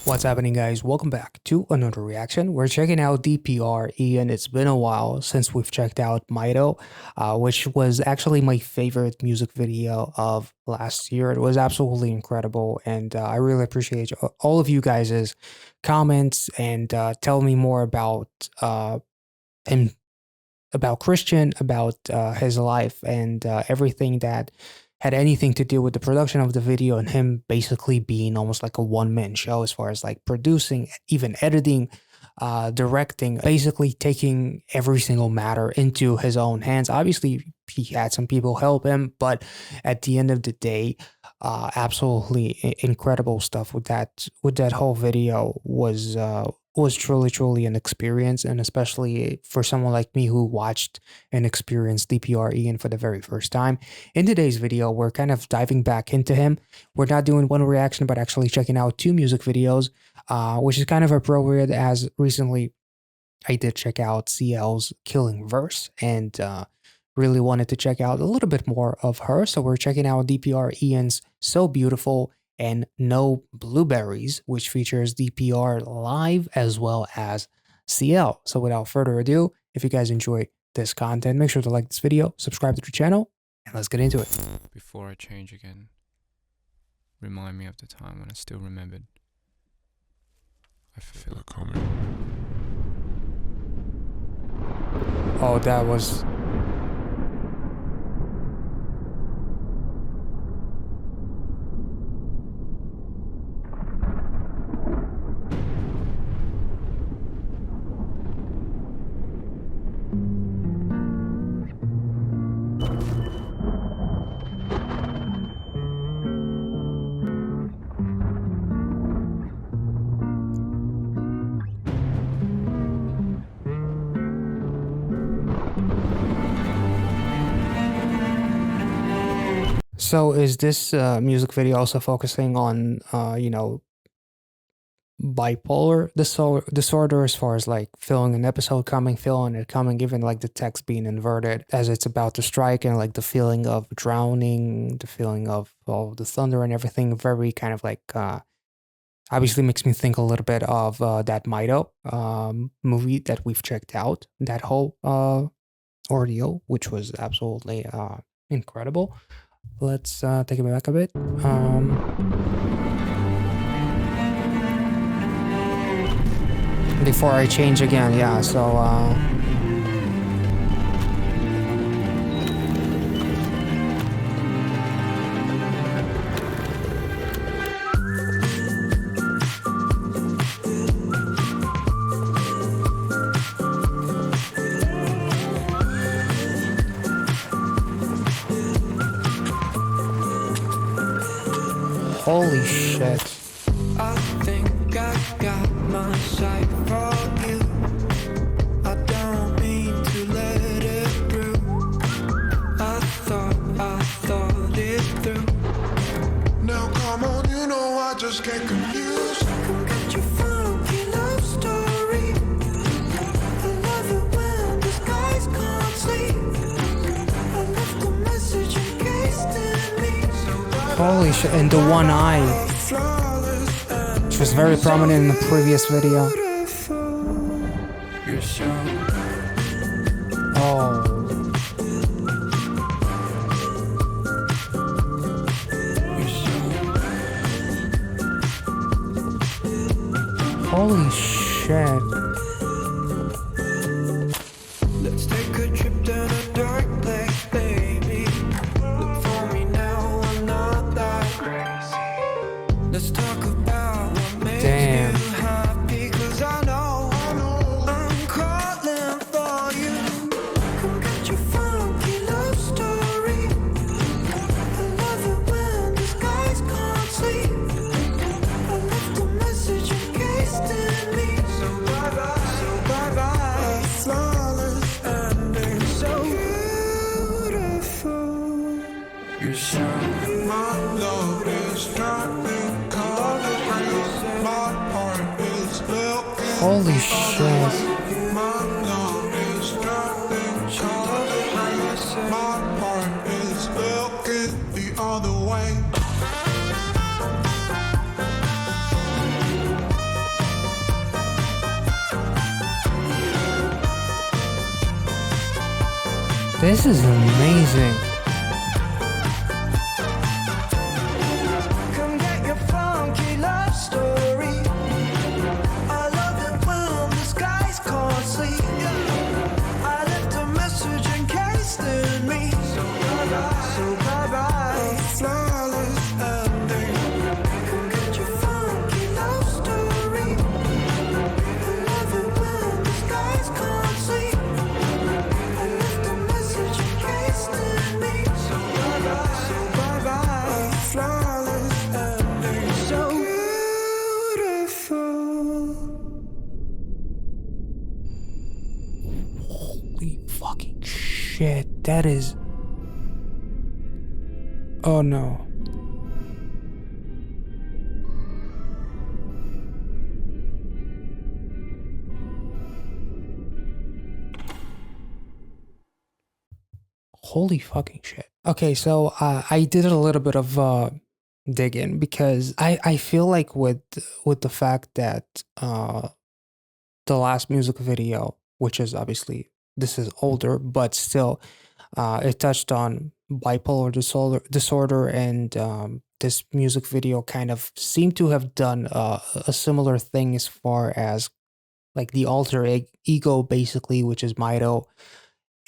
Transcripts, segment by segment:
What's happening, guys? Welcome back to another reaction. We're checking out DPR, and it's been a while since we've checked out Mito, which was actually my favorite music video of last year. It was absolutely incredible, and I really appreciate all of you guys' comments and tell me more about him, about Christian, about his life, and everything that had anything to do with the production of the video, and him basically being almost like a one-man show as far as like producing, even editing, directing, basically taking every single matter into his own hands. Obviously, he had some people help him, but at the end of the day, absolutely incredible stuff with that whole video was truly an experience, and especially for someone like me who watched and experienced DPR Ian for the very first time. In today's video, we're kind of diving back into him. We're not doing one reaction, but actually checking out two music videos, which is kind of appropriate as recently I did check out CL's Killing Verse and really wanted to check out a little bit more of her. So we're checking out DPR Ian's So Beautiful and No Blueberries, which features DPR live as well as CL. So without further ado, if you guys enjoy this content, make sure to like this video, subscribe to the channel, and let's get into it. Before I change again, remind me of the time when I still remembered. I fulfill a comment. Oh, that was... So is this music video also focusing on, bipolar disorder as far as like feeling an episode coming, feeling it coming, even like the text being inverted as it's about to strike, and like the feeling of drowning, the feeling of all the thunder and everything, very kind of like, obviously makes me think a little bit of that Mito movie that we've checked out, that whole ordeal, which was absolutely incredible. Let's take it back a bit. Before I change again, yeah, so holy shit. I think I got my sight from you. I don't mean to let it through. I thought it through. Now come on, you know I just get confused. Come get your funky love story. I love it when the skies can't sleep. I left a message encased in me. Holy shit, and the one eye, which was very prominent in the previous video. Oh. Holy shit. Let's take a trip down a dark place, baby. Look for me now, I'm not that crazy. Let's talk about what makes you happy, 'cause I know I'm calling for you. Come get your funky love story. I love it when the skies can't sleep. I left a message encased in me. So bye-bye, flawless ending. So beautiful. You're so my love is dropping, color rays. My heart is milking. Holy shit. My love is dropping, color rays. My heart is milking the other way. This is amazing. Come get your funky love story. I love it when the skies can't sleep. I left a message encased in me. So bye-bye, flawless ending. Come get your funky love story. I love it when the skies can't sleep. I left a message encased in me. So bye-bye, flawless ending. So beautiful. Holy fucking shit. That is. Oh no. Holy fucking shit. Okay, so I did a little bit of digging because I feel like with the fact that the last music video, which is obviously this is older, but still it touched on bipolar disorder, and this music video kind of seemed to have done a similar thing as far as like the ego, basically, which is Mito.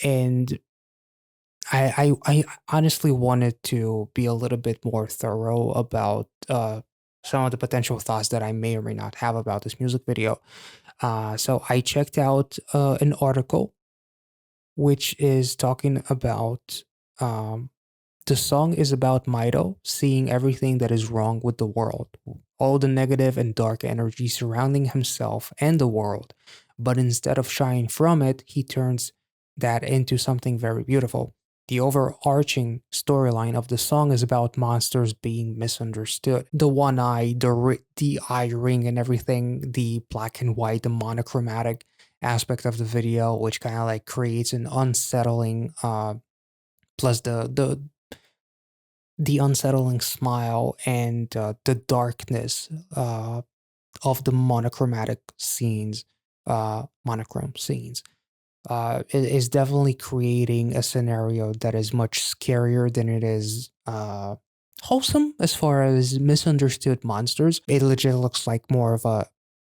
And I honestly wanted to be a little bit more thorough about some of the potential thoughts that I may or may not have about this music video. So I checked out an article which is talking about um, the song is about Mito seeing everything that is wrong with the world, all the negative and dark energy surrounding himself and the world. But instead of shying from it, he turns that into something very beautiful. The overarching storyline of the song is about monsters being misunderstood. The one eye, the eye ring, and everything, the black and white, the monochromatic aspect of the video, which kind of like creates an unsettling, plus the unsettling smile and the darkness of the monochromatic scenes, monochrome scenes, is definitely creating a scenario that is much scarier than it is wholesome as far as misunderstood monsters. It legit looks like more of a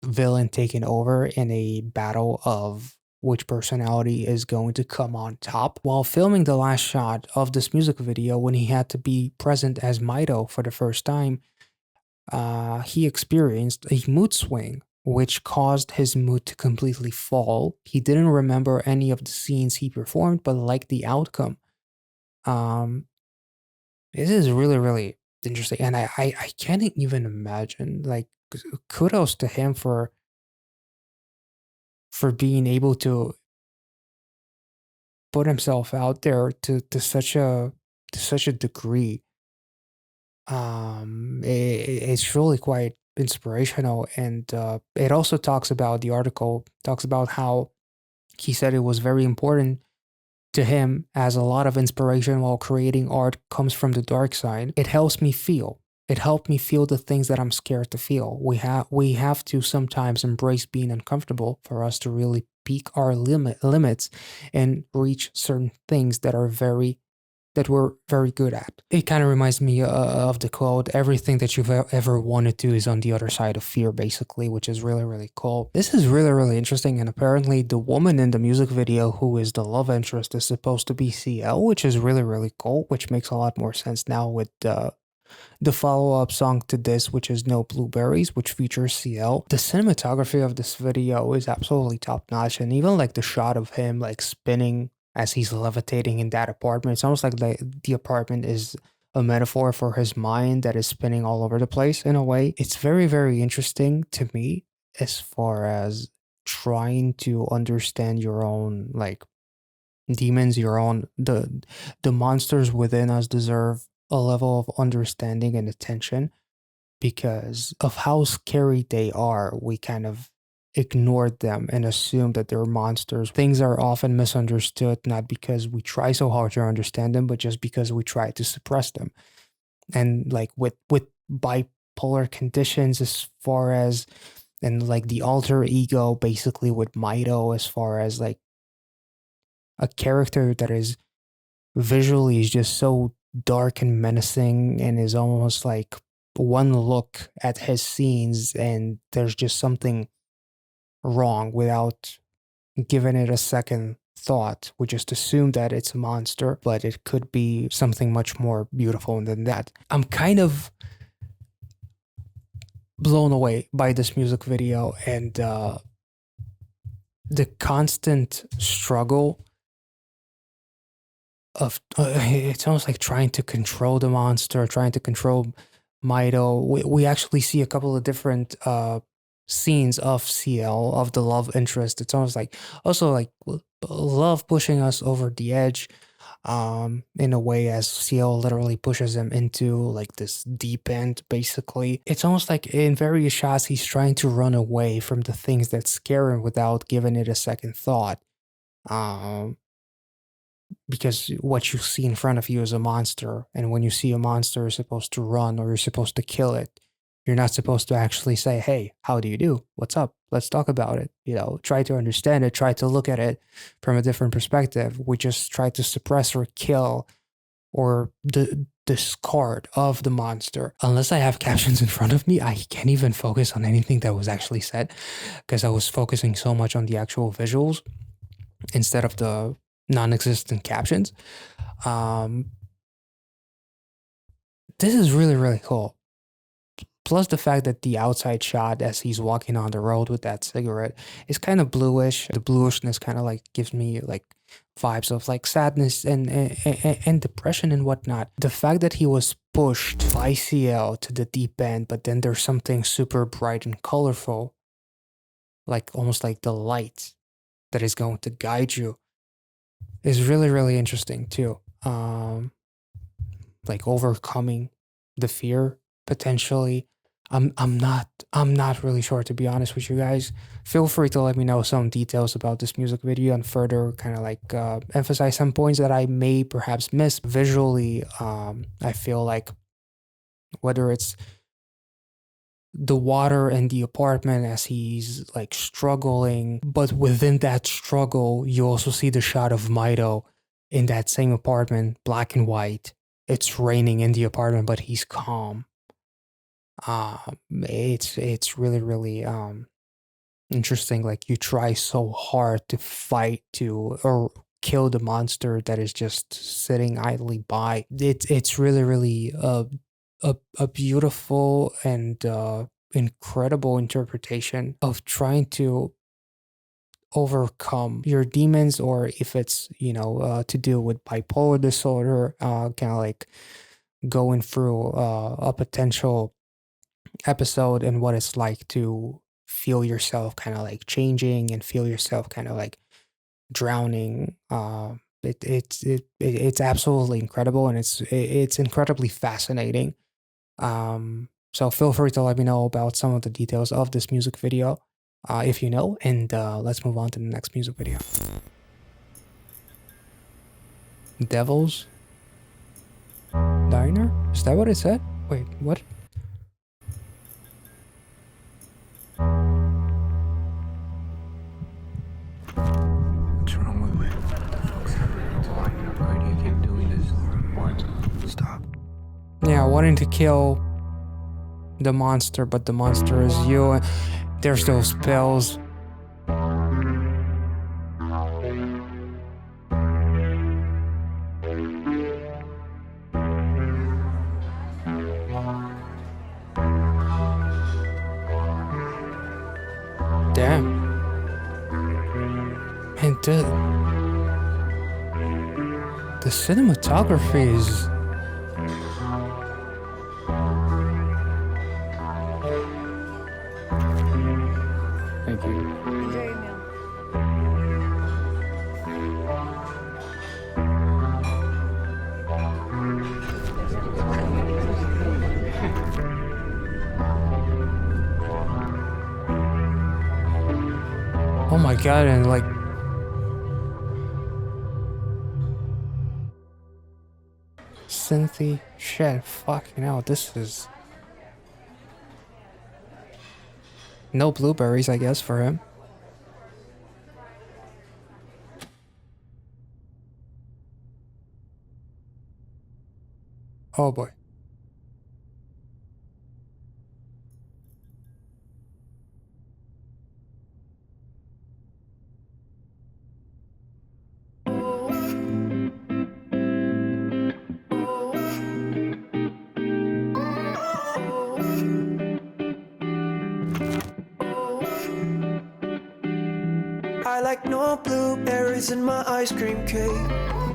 villain taking over in a battle of which personality is going to come on top. While filming the last shot of this music video, when he had to be present as Mito for the first time, he experienced a mood swing, which caused his mood to completely fall. He didn't remember any of the scenes he performed, but liked the outcome. Um, this is really, really interesting, and I can't even imagine. Like, kudos to him for being able to put himself out there to such a degree. It's really quite inspirational, and it also talks about the article talks about how he said it was very important to him, as a lot of inspiration while creating art comes from the dark side. It helps me feel. It helped me feel the things that I'm scared to feel. We have to sometimes embrace being uncomfortable for us to really peak our limits and reach certain things that we're very good at. It kind of reminds me of the quote, everything that you've ever wanted to is on the other side of fear, basically, which is really, really cool. This is really, really interesting. And apparently the woman in the music video who is the love interest is supposed to be CL, which is really, really cool, which makes a lot more sense now with the follow-up song to this, which is No Blueberries, which features CL. The cinematography of this video is absolutely top-notch, and even like the shot of him like spinning as he's levitating in that apartment. It's almost like the apartment is a metaphor for his mind that is spinning all over the place in a way. It's very, very interesting to me as far as trying to understand your own like demons, your own the monsters within us deserve a level of understanding and attention because of how scary they are. We kind of ignored them and assumed that they're monsters. Things are often misunderstood not because we try so hard to understand them, but just because we try to suppress them. And like with bipolar conditions, as far as and like the alter ego, basically with Mito, as far as like a character that is visually is just so dark and menacing, and is almost like one look at his scenes and there's just something wrong without giving it a second thought. We just assume that it's a monster, but it could be something much more beautiful than that. I'm kind of blown away by this music video and the constant struggle of it's almost like trying to control the monster, trying to control Mito. We actually see a couple of different scenes of CL, of the love interest. It's almost like also like love pushing us over the edge in a way, as CL literally pushes him into like this deep end. Basically, it's almost like in various shots he's trying to run away from the things that scare him without giving it a second thought. Because what you see in front of you is a monster, and when you see a monster, you're supposed to run or you're supposed to kill it. You're not supposed to actually say, hey, how do you do? What's up? Let's talk about it. You know, try to understand it, try to look at it from a different perspective. We just try to suppress or kill or discard of the monster. Unless I have captions in front of me, I can't even focus on anything that was actually said because I was focusing so much on the actual visuals instead of the non-existent captions. This is really, really cool. Plus the fact that the outside shot as he's walking on the road with that cigarette is kind of bluish. The bluishness kind of like gives me like vibes of like sadness and depression and whatnot. The fact that he was pushed by CL to the deep end, but then there's something super bright and colorful, like almost like the light that is going to guide you, is really, really interesting too. Like overcoming the fear potentially. I'm not really sure, to be honest with you guys. Feel free to let me know some details about this music video and further kind of like emphasize some points that I may perhaps miss. Visually, I feel like whether it's the water in the apartment as he's like struggling, but within that struggle, you also see the shot of Mito in that same apartment, black and white. It's raining in the apartment, but he's calm. It's really, really interesting. Like you try so hard to fight to or kill the monster that is just sitting idly by. It's really, really a beautiful and incredible interpretation of trying to overcome your demons, or if it's to deal with bipolar disorder, kind of like going through a potential episode and what it's like to feel yourself kind of like changing and feel yourself kind of like drowning. It's absolutely incredible, and it's incredibly fascinating. So feel free to let me know about some of the details of this music video, if you know, and let's move on to the next music video. Devil's Diner? Is that what it said? Wait, what? What's wrong with me? Why do you keep doing this? What? Stop. Yeah, wanting to kill the monster, but the monster is you. There's those pills. Damn. And the cinematography is Thank you. Enjoy your meal. oh my god, and like synthy shit, fucking hell, this is no blueberries, I guess, for him. Oh boy. I like no blueberries in my ice cream cake.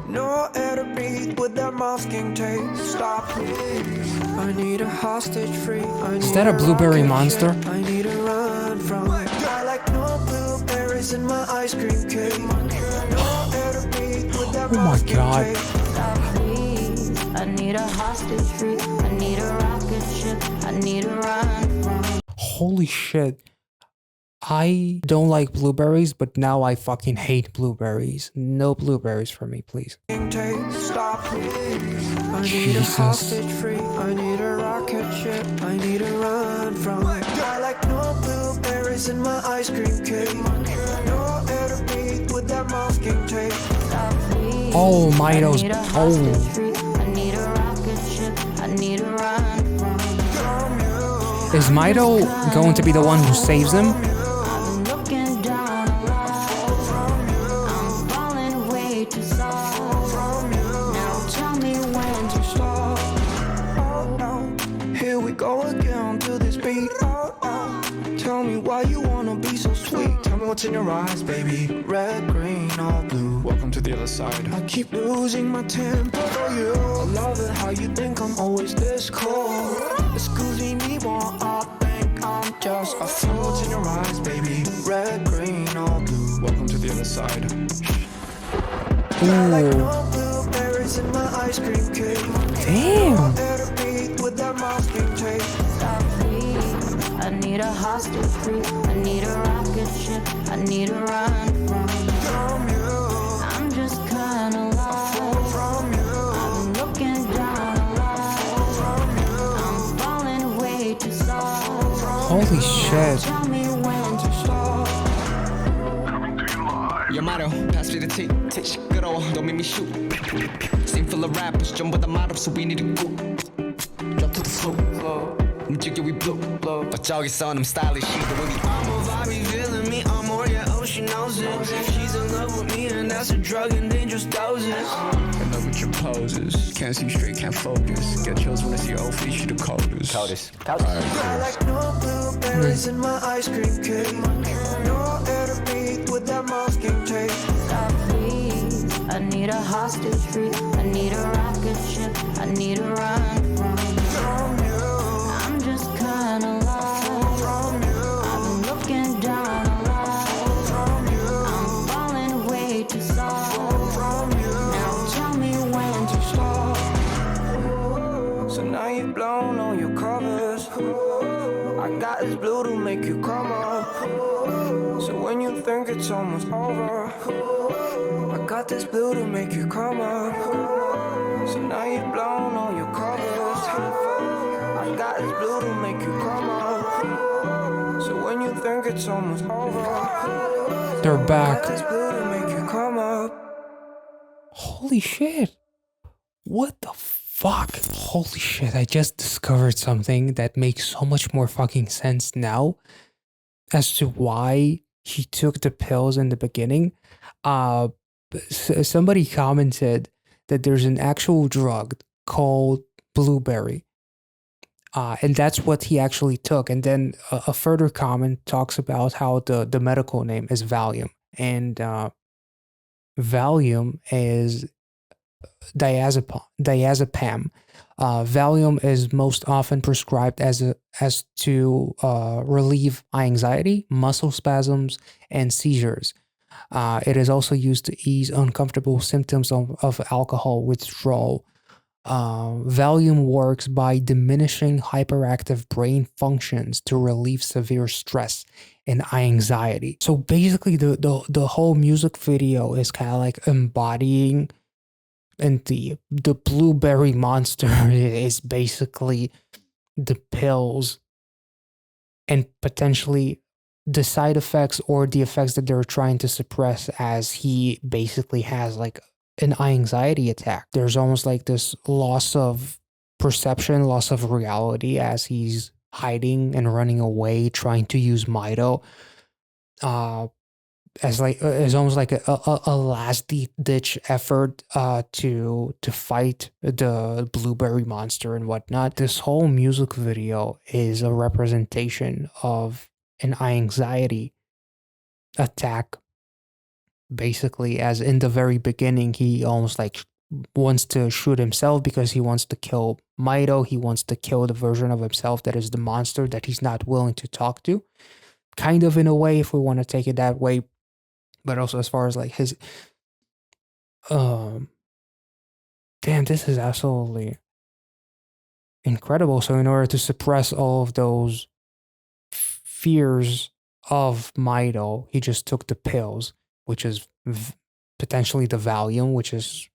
No air to breathe with that masking tape. Stop, please. I need a hostage free. Is that a blueberry monster? I need to run from. I like no blueberries in my ice cream cake. No air to breathe with that Oh my masking God. tape. Stop, please. I need a hostage free. I need a rocket ship. I need to run from. Holy shit. I don't like blueberries, but now I fucking hate blueberries. No blueberries for me, please. Stop, please. I need a Jesus. hostage free. I need a rocket ship. I need to run from. I like no blueberries in my ice cream cake. No air to breathe with that masking tape. Stop, please. Oh, Mito's. I need a Oh. hostage free. I need a rocket ship. I need to run from. Is Mito going to be the one who saves him? I'm looking down a lot. I'm falling way too soft. Now tell me when to stop. Oh, no. Here we go again to this beat. Oh, oh. Tell me why you wanna be so sweet. Tell me what's in your eyes, baby. Red, green, or blue. Welcome to the other side. I keep losing my temper for you. I love it how you think I'm always this cold. Excuse me, more I think I'm just a fool. What's in your eyes, baby? Red, green, or blue. Welcome to the other side. I like Ooh. no blueberries in my ice cream cake. Damn. Air to breathe with that masking tape. Stop, please. I need a hostage free. I need a rocket ship. I need to run from. From you, I'm just kinda lost. from you, I've been looking down a lot. from you. I'm falling way too soft. Holy shit. Tell me when to Stop. Your motto, pass me the tea. Take shit good old, don't make me shoot. Scene full of rappers, jump with the motto, so we need to go. Drop to the floor. 움직여 we blow. 어쩌겠어, I'm stylish, she the way we I'm a vibe revealing me, I'm more, yeah, oh, she knows it. She's in love with me, and that's a drug and dangerous doses. In love with your poses. Can't see straight, can't focus. Get chills when I see your old face, you the coldest. I like no blueberries in my ice cream cake. No air to breathe with that masking tape. stop, please. I need a hostage free. I need a rocket ship. I need to run from. From you, I'm just kinda lost. from you, I've been looking down a lot. from you, I'm falling way too soft. from you. Now tell me when to Stop. So now you've blown all your covers. I got this blue to make you come up. So when you think it's almost over, I got this blue to make you come up. So now you've blown all your covers. I got this blue to make you come up. So when you think it's almost over, They're got back. this blue to make you come up. Holy shit. What the fuck? Holy shit, I just discovered something that makes so much more fucking sense now as to why he took the pills in the beginning. Somebody commented that there's an actual drug called Blueberry. And that's what he actually took. And then a further comment talks about how the medical name is Valium. And Valium is diazepam. Valium is most often prescribed as to relieve anxiety, muscle spasms, and seizures. It is also used to ease uncomfortable symptoms of alcohol withdrawal. Valium works by diminishing hyperactive brain functions to relieve severe stress and anxiety. So basically, the whole music video is kind of like embodying, and the blueberry monster is basically the pills and potentially the side effects or the effects that they're trying to suppress, as he basically has like an anxiety attack. There's almost like this loss of perception, loss of reality as he's hiding and running away, trying to use Mito as almost like a last ditch effort to fight the blueberry monster and whatnot. This whole music video is a representation of an anxiety attack. Basically, as in the very beginning, he almost like wants to shoot himself because he wants to kill Mito. He wants to kill the version of himself that is the monster that he's not willing to talk to. Kind of in a way, if we want to take it that way, but also as far as like his, damn, this is absolutely incredible. So in order to suppress all of those fears of Mito, he just took the pills, which is potentially the Valium, which is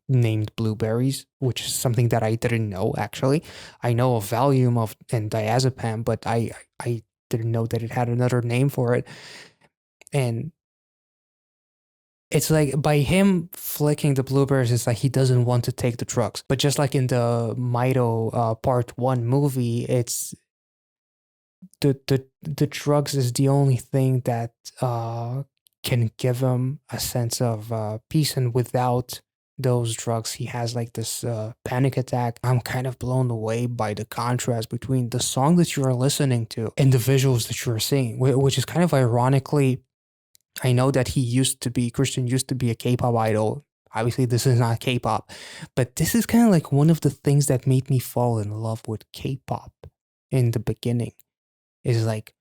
named Blueberries, which is something that I didn't know, actually. I know of Valium and diazepam, but I didn't know that it had another name for it. And it's like by him flicking the blueberries, it's like he doesn't want to take the drugs. But just like in the Mito Part 1 movie, it's the drugs is the only thing that can give him a sense of peace, and without those drugs he has like this panic attack. I'm kind of blown away by the contrast between the song that you are listening to and the visuals that you are seeing, which is kind of ironically, I know that Christian used to be a K-pop idol. Obviously this is not K-pop, but this is kind of like one of the things that made me fall in love with K-pop in the beginning, is like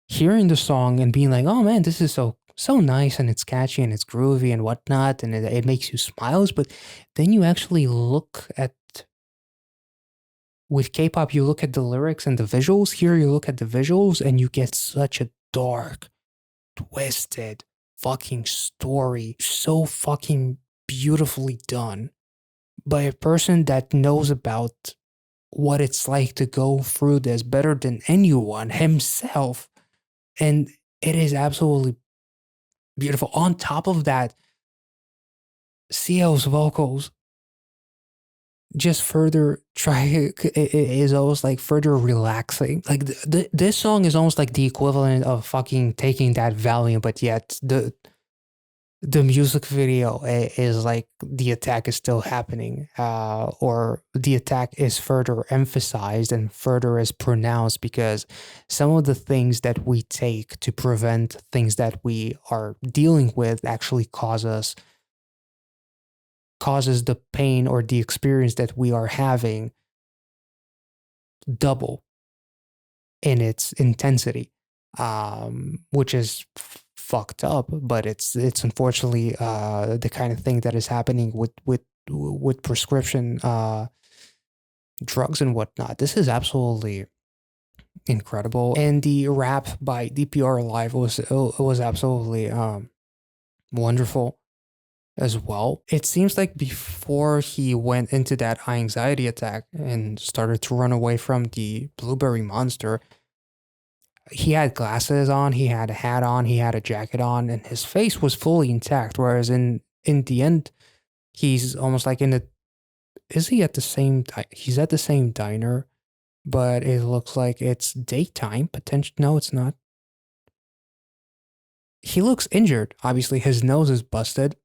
hearing the song and being like, oh man, this is so nice and it's catchy and it's groovy and whatnot, and it makes you smiles. But then you actually look at, with K-pop, you look at the lyrics and the visuals. Here you look at the visuals and you get such a dark, twisted fucking story, so fucking beautifully done by a person that knows about what it's like to go through this better than anyone himself. And it is absolutely beautiful. On top of that, CL's vocals just further is almost like further relaxing. Like this song is almost like the equivalent of fucking taking that Valium, but yet the music video is like the attack is still happening, or the attack is further emphasized and further is pronounced, because some of the things that we take to prevent things that we are dealing with actually causes the pain or the experience that we are having double in its intensity, which is fucked up, but it's unfortunately the kind of thing that is happening with prescription drugs and whatnot. This is absolutely incredible, and the rap by DPR live was absolutely wonderful as well. It seems like before he went into that anxiety attack and started to run away from the blueberry monster, he had glasses on, he had a hat on, he had a jacket on, and his face was fully intact. Whereas in the end, he's almost like he's at the same diner, but it looks like it's daytime. No, it's not. He looks injured. Obviously, his nose is busted.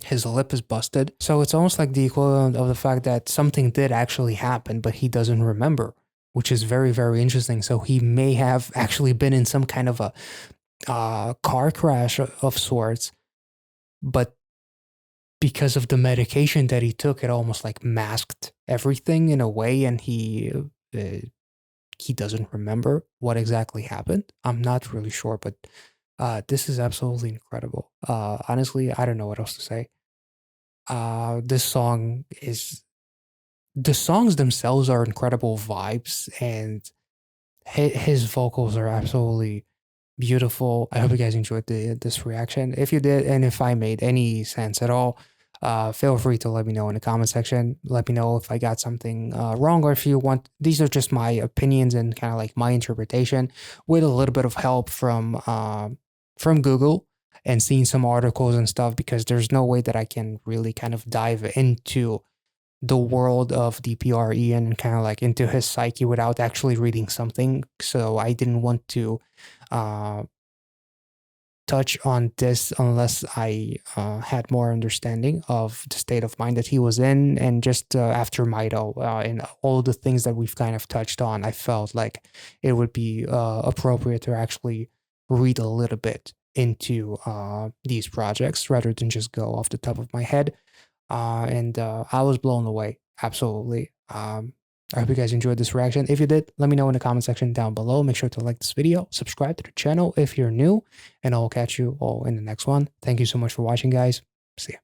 His lip is busted. So it's almost like the equivalent of the fact that something did actually happen, but he doesn't remember, which is very, very interesting. So he may have actually been in some kind of a car crash of sorts, but because of the medication that he took, it almost like masked everything in a way, and he doesn't remember what exactly happened. I'm not really sure, but this is absolutely incredible. Honestly, I don't know what else to say. The songs themselves are incredible vibes, and his vocals are absolutely beautiful. I hope you guys enjoyed this reaction. If you did, and if I made any sense at all, feel free to let me know in the comment section. Let me know if I got something wrong, or if you want, these are just my opinions and kind of like my interpretation with a little bit of help from Google and seeing some articles and stuff, because there's no way that I can really kind of dive into the world of DPR Ian and kind of like into his psyche without actually reading something. So I didn't want to touch on this unless I had more understanding of the state of mind that he was in. And just after Mito and all the things that we've kind of touched on, I felt like it would be appropriate to actually read a little bit into these projects rather than just go off the top of my head. And I was blown away, absolutely. I hope you guys enjoyed this reaction. If you did, let me know in the comment section down below. Make sure to like this video, subscribe to the channel if you're new, and I'll catch you all in the next one. Thank you so much for watching, guys. See ya.